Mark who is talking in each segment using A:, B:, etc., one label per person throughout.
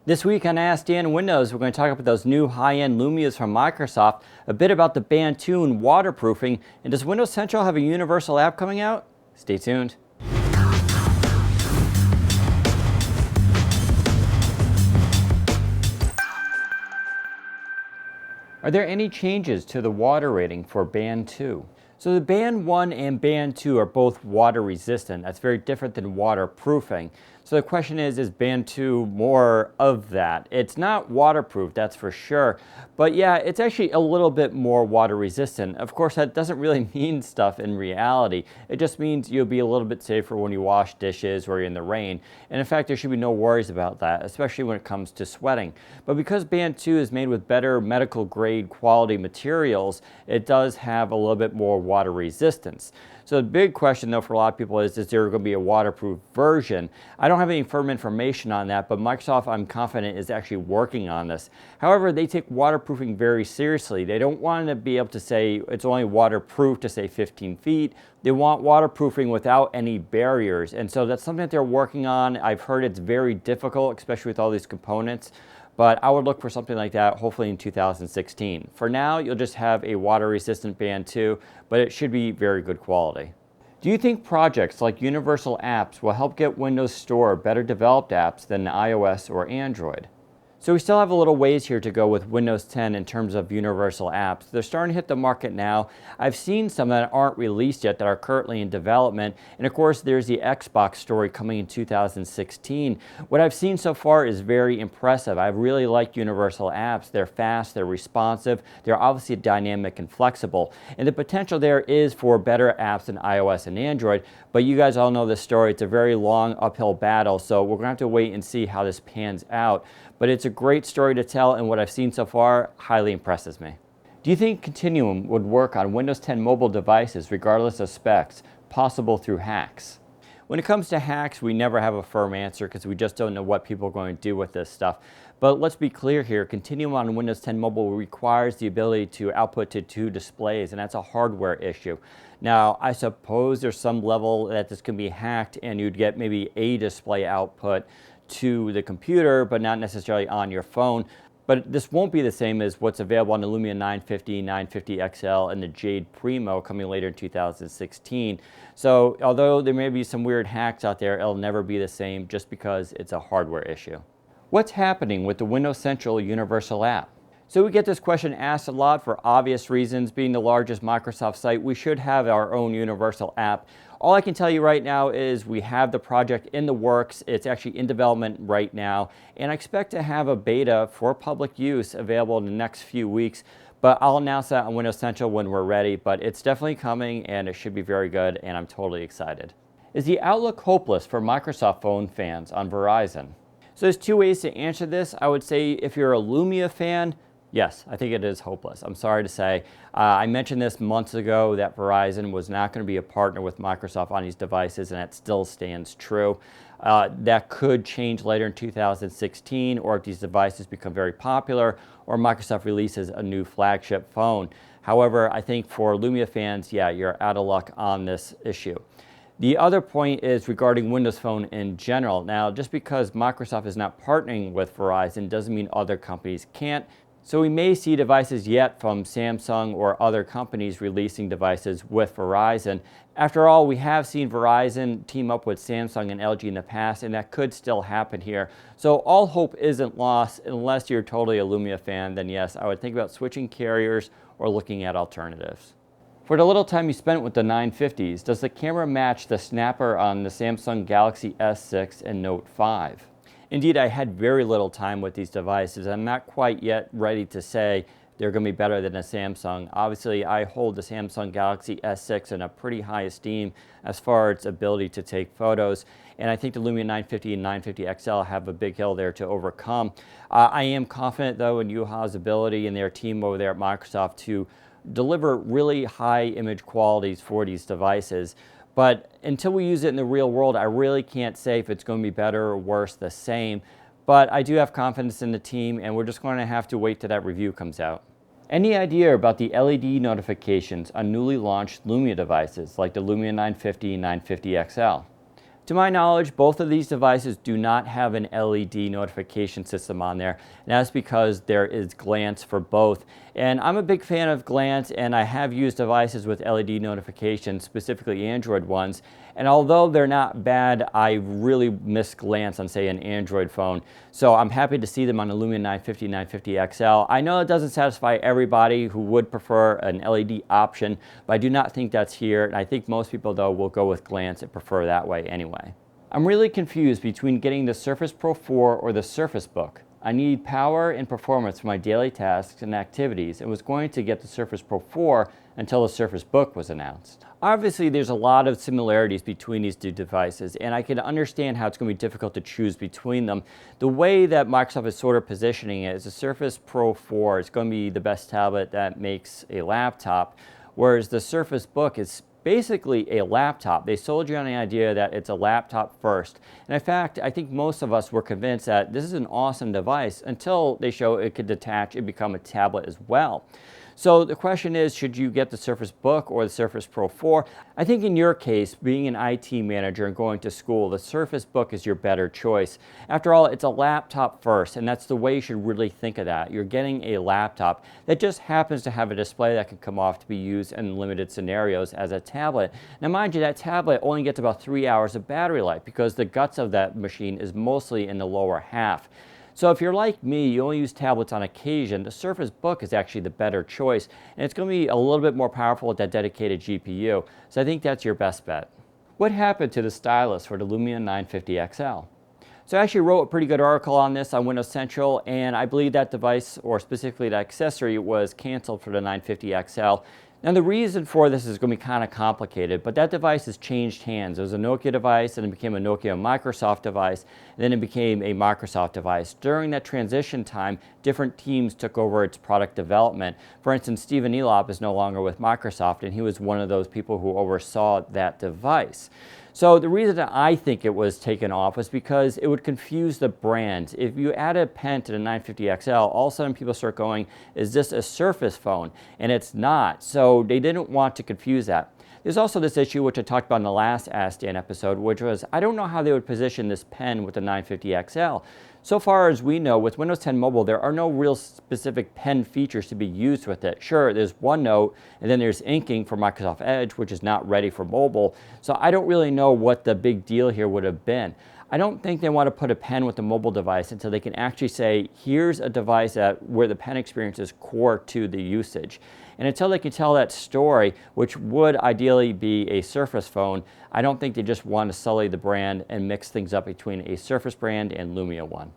A: This week on Ask Dan Windows, we're going to talk about those new high-end Lumias from Microsoft, a bit about the Band 2 and waterproofing, and does Windows Central have a universal app coming out? Stay tuned. Are there any changes to the water rating for Band 2? So the Band 1 and Band 2 are both water resistant. That's very different than waterproofing. So the question is Band 2 more of that? It's not waterproof, that's for sure. But yeah, it's actually a little bit more water resistant. Of course, that doesn't really mean stuff in reality. It just means you'll be a little bit safer when you wash dishes or you're in the rain. And in fact, there should be no worries about that, especially when it comes to sweating. But because Band 2 is made with better medical grade quality materials, it does have a little bit more water resistance. So the big question though for a lot of people is there going to be a waterproof version? I don't have any firm information on that, but Microsoft, I'm confident, is actually working on this. However, they take waterproofing very seriously. They don't want to be able to say it's only waterproof to say 15 feet. They want waterproofing without any barriers. And so that's something that they're working on. I've heard it's very difficult, especially with all these components. But I would look for something like that hopefully in 2016. For now, you'll just have a water-resistant Band 2, but it should be very good quality. Do you think projects like Universal Apps will help get Windows Store better developed apps than iOS or Android? So we still have a little ways here to go with Windows 10 in terms of universal apps. They're starting to hit the market now. I've seen some that aren't released yet that are currently in development. And of course, there's the Xbox story coming in 2016. What I've seen so far is very impressive. I really like universal apps. They're fast, they're responsive, they're obviously dynamic and flexible. And the potential there is for better apps than iOS and Android. But you guys all know this story. It's a very long uphill battle. So we're going to have to wait and see how this pans out. But it's a great story to tell, and what I've seen so far highly impresses me. Do you think Continuum would work on Windows 10 mobile devices regardless of specs, possible through hacks? When it comes to hacks, we never have a firm answer because we just don't know what people are going to do with this stuff. But let's be clear here, Continuum on Windows 10 Mobile requires the ability to output to 2 displays, and that's a hardware issue. Now, I suppose there's some level that this can be hacked and you'd get maybe a display output to the computer, but not necessarily on your phone. But this won't be the same as what's available on the Lumia 950, 950 XL, and the Jade Primo coming later in 2016. So although there may be some weird hacks out there, it'll never be the same just because it's a hardware issue. What's happening with the Windows Central Universal app? So we get this question asked a lot for obvious reasons. Being the largest Microsoft site, we should have our own universal app. All I can tell you right now is we have the project in the works. It's actually in development right now, and I expect to have a beta for public use available in the next few weeks. But I'll announce that on Windows Central when we're ready, but it's definitely coming and it should be very good, and I'm totally excited. Is the outlook hopeless for Microsoft Phone fans on Verizon? So there's two ways to answer this. I would say if you're a Lumia fan, yes, I think it is hopeless. I'm sorry to say. I mentioned this months ago that Verizon was not going to be a partner with Microsoft on these devices, and that still stands true. That could change later in 2016, or if these devices become very popular, or Microsoft releases a new flagship phone. However, I think for Lumia fans, yeah, you're out of luck on this issue. The other point is regarding Windows Phone in general. Now, just because Microsoft is not partnering with Verizon doesn't mean other companies can't. So we may see devices yet from Samsung or other companies releasing devices with Verizon. After all, we have seen Verizon team up with Samsung and LG in the past, and that could still happen here. So all hope isn't lost unless you're totally a Lumia fan. Then yes, I would think about switching carriers or looking at alternatives. For the little time you spent with the 950s, does the camera match the snapper on the Samsung Galaxy S6 and Note 5? Indeed, I had very little time with these devices. I'm not quite yet ready to say they're going to be better than a Samsung. Obviously, I hold the Samsung Galaxy S6 in a pretty high esteem as far as its ability to take photos. And I think the Lumia 950 and 950 XL have a big hill there to overcome. I am confident, though, in Yuha's ability and their team over there at Microsoft to deliver really high image qualities for these devices. But until we use it in the real world, I really can't say if it's going to be better or worse, the same. But I do have confidence in the team, and we're just going to have to wait till that review comes out. Any idea about the LED notifications on newly launched Lumia devices like the Lumia 950 and 950 XL? To my knowledge, both of these devices do not have an LED notification system on there, and that's because there is Glance for both. And I'm a big fan of Glance, and I have used devices with LED notifications, specifically Android ones. And although they're not bad, I really miss Glance on, say, an Android phone. So I'm happy to see them on the Lumia 950, 950 XL. I know it doesn't satisfy everybody who would prefer an LED option, but I do not think that's here. And I think most people, though, will go with Glance and prefer that way anyway. I'm really confused between getting the Surface Pro 4 or the Surface Book. I need power and performance for my daily tasks and activities and was going to get the Surface Pro 4 until the Surface Book was announced. Obviously, there's a lot of similarities between these two devices, and I can understand how it's going to be difficult to choose between them. The way that Microsoft is sort of positioning it is the Surface Pro 4 is going to be the best tablet that makes a laptop, whereas the Surface Book is basically a laptop. They sold you on the idea that it's a laptop first. And in fact, I think most of us were convinced that this is an awesome device until they show it could detach and become a tablet as well. So the question is, should you get the Surface Book or the Surface Pro 4? I think in your case, being an IT manager and going to school, the Surface Book is your better choice. After all, it's a laptop first, and that's the way you should really think of that. You're getting a laptop that just happens to have a display that can come off to be used in limited scenarios as a tablet. Now mind you, that tablet only gets about 3 hours of battery life because the guts of that machine is mostly in the lower half. So if you're like me, you only use tablets on occasion, the Surface Book is actually the better choice, and it's going to be a little bit more powerful with that dedicated GPU, so I think that's your best bet. What happened to the stylus for the Lumia 950 XL? So I actually wrote a pretty good article on this on Windows Central, and I believe that device, or specifically that accessory, was canceled for the 950 XL. Now the reason for this is going to be kind of complicated, but that device has changed hands. It was a Nokia device, and it became a Nokia Microsoft device, and then it became a Microsoft device. During that transition time, different teams took over its product development. For instance, Stephen Elop is no longer with Microsoft, and he was one of those people who oversaw that device. So the reason that I think it was taken off was because it would confuse the brand. If you add a pen to the 950 XL, all of a sudden people start going, is this a Surface phone? And it's not. So they didn't want to confuse that. There's also this issue, which I talked about in the last Ask Dan episode, which was, I don't know how they would position this pen with the 950 XL. So far as we know, with Windows 10 Mobile, there are no real specific pen features to be used with it. Sure, there's OneNote, and then there's inking for Microsoft Edge, which is not ready for mobile. So I don't really know what the big deal here would have been. I don't think they want to put a pen with a mobile device until they can actually say, here's a device where the pen experience is core to the usage. And until they can tell that story, which would ideally be a Surface phone, I don't think they just want to sully the brand and mix things up between a Surface brand and Lumia one.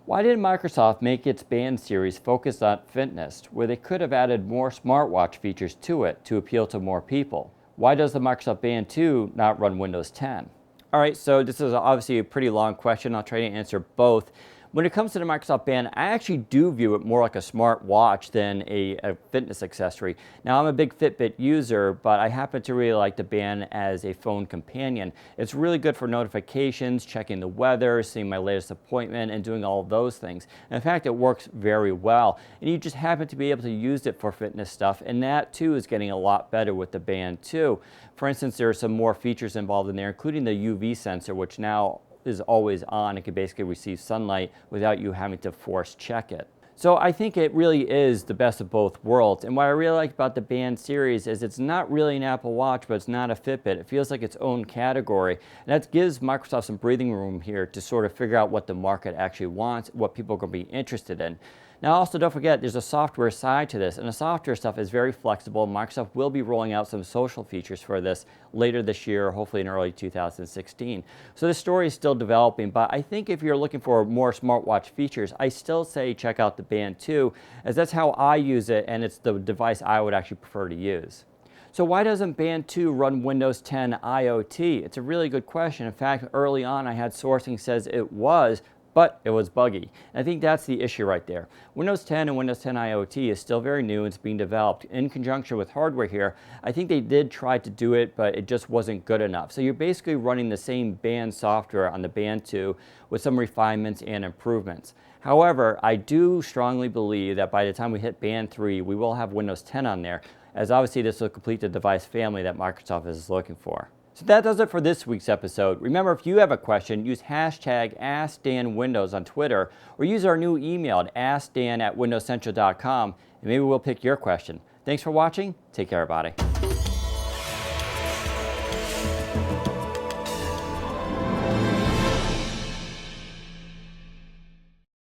A: Why did Microsoft make its Band series focus on fitness, where they could have added more smartwatch features to it to appeal to more people? Why does the Microsoft Band 2 not run Windows 10? All right, so this is obviously a pretty long question. I'll try to answer both. When it comes to the Microsoft Band, I actually do view it more like a smart watch than a fitness accessory. Now, I'm a big Fitbit user, but I happen to really like the Band as a phone companion. It's really good for notifications, checking the weather, seeing my latest appointment, and doing all of those things. And in fact, it works very well. And you just happen to be able to use it for fitness stuff, and that too is getting a lot better with the Band 2. For instance, there are some more features involved in there, including the UV sensor, which now is always on. It can basically receive sunlight without you having to force check it. So I think it really is the best of both worlds. And what I really like about the Band series is it's not really an Apple Watch, but it's not a Fitbit. It feels like its own category. And that gives Microsoft some breathing room here to sort of figure out what the market actually wants, what people are going to be interested in. Now also don't forget there's a software side to this, and the software stuff is very flexible. Microsoft will be rolling out some social features for this later this year, hopefully in early 2016. So this story is still developing, but I think if you're looking for more smartwatch features, I still say check out the Band 2, as that's how I use it, and it's the device I would actually prefer to use. So why doesn't Band 2 run Windows 10 IoT? It's a really good question. In fact, early on I had sourcing says it was, but it was buggy. And I think that's the issue right there. Windows 10 and Windows 10 IoT is still very new and it's being developed in conjunction with hardware here. I think they did try to do it, but it just wasn't good enough. So you're basically running the same Band software on the Band 2 with some refinements and improvements. However, I do strongly believe that by the time we hit Band 3, we will have Windows 10 on there, as obviously this will complete the device family that Microsoft is looking for. So that does it for this week's episode. Remember, if you have a question, use hashtag AskDanWindows on Twitter or use our new email at askdan@windowscentral.com and maybe we'll pick your question. Thanks for watching. Take care, everybody.